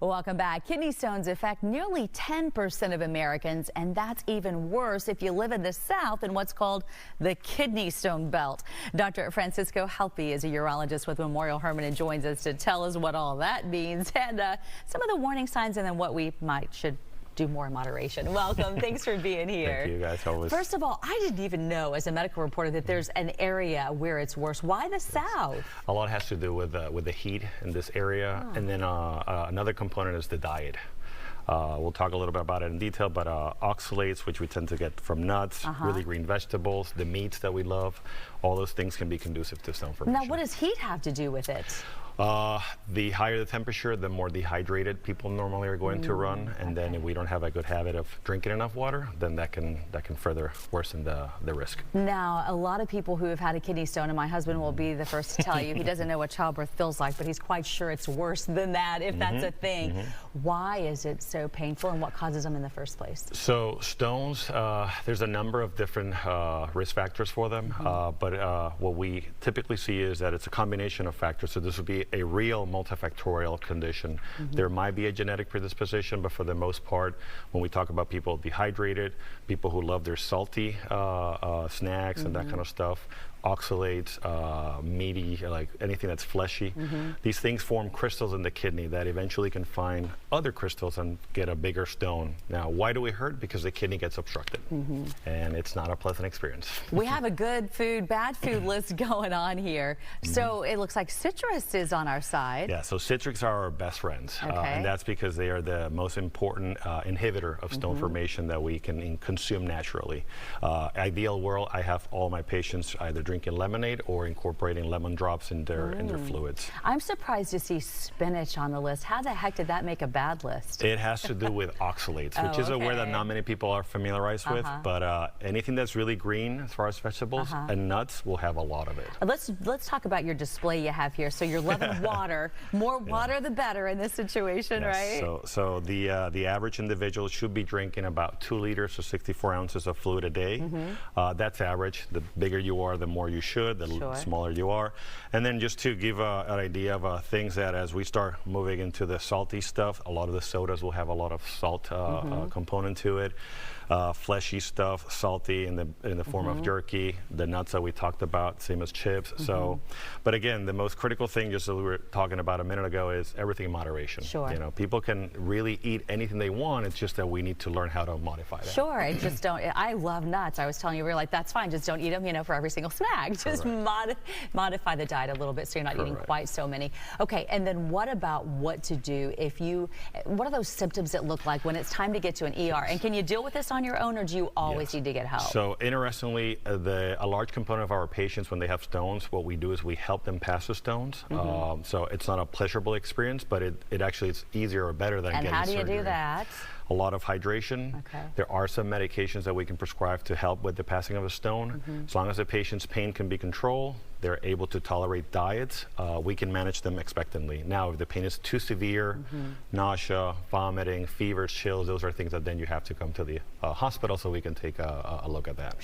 Welcome back. Kidney stones affect nearly 10% of Americans, and that's even worse if you live in the South in what's called the kidney stone belt. Dr. Francisco Gelpi is a urologist with Memorial Hermann and joins us to tell us what all that means and some of the warning signs and then what we should do more in moderation. Welcome. Thanks for being here. Thank you guys. Always. First of all, I didn't even know as a medical reporter that there's an area where it's worse. Why the South? A lot has to do with the heat in this area, and then another component is the diet. We'll talk a little bit about it in detail, but oxalates, which we tend to get from nuts, really green vegetables, the meats that we love, all those things can be conducive to stone formation. Now, what does heat have to do with it? The higher the temperature, the more dehydrated people normally are going to run, and then if we don't have a good habit of drinking enough water, then that can further worsen the risk. Now, a lot of people who have had a kidney stone, and my husband will be the first to tell you, he doesn't know what childbirth feels like, but he's quite sure it's worse than that, if that's a thing. Why is it so painful, and what causes them in the first place? So stones, there's a number of different risk factors for them, but what we typically see is that it's a combination of factors. So this would be a real multifactorial condition. There might be a genetic predisposition, but for the most part, when we talk about people dehydrated, people who love their salty snacks and that kind of stuff, oxalates, meaty, like anything that's fleshy. These things form crystals in the kidney that eventually can find other crystals and get a bigger stone. Now, why do we hurt? Because the kidney gets obstructed, and it's not a pleasant experience. We have a good food, bad food list going on here. So it looks like citrus is on our side. Yeah, so citrics are our best friends, and that's because they are the most important inhibitor of stone formation that we can consume naturally. Ideal world, I have all my patients either drinking lemonade or incorporating lemon drops in their fluids. I'm surprised to see spinach on the list. How the heck did that make a bad list? It has to do with oxalates, which is a word that not many people are familiarized with, but anything that's really green as far as vegetables and nuts will have a lot of it. Let's talk about your display you have here. So you're loving water. More water the better in this situation, right? So the average individual should be drinking about 2 liters or 64 ounces of fluid a day. That's average. The bigger you are, the more you should, the smaller you are. And then just to give an idea of things that as we start moving into the salty stuff, a lot of the sodas will have a lot of salt component to it. Fleshy stuff, salty in the form of jerky, the nuts that we talked about, same as chips. So, but again, the most critical thing, just as we were talking about a minute ago, is everything in moderation. You know, people can really eat anything they want. It's just that we need to learn how to modify that. I just don't. I love nuts. I was telling you, we were like, that's fine. Just don't eat them, you know, for every single snack. Just modify the diet a little bit so you're not eating quite so many. Okay, and then what about what to do if you? What are those symptoms that look like when it's time to get to an ER? And can you deal with this on your own, or do you always need to get help? So interestingly, a large component of our patients, when they have stones, what we do is we help them pass the stones. So it's not a pleasurable experience, but it actually is easier or better than getting surgery. And how do you do that? A lot of hydration. There are some medications that we can prescribe to help with the passing of a stone. As long as the patient's pain can be controlled, they're able to tolerate diets, we can manage them expectantly. Now, if the pain is too severe, nausea, vomiting, fevers, chills, those are things that then you have to come to the hospital so we can take a look at that.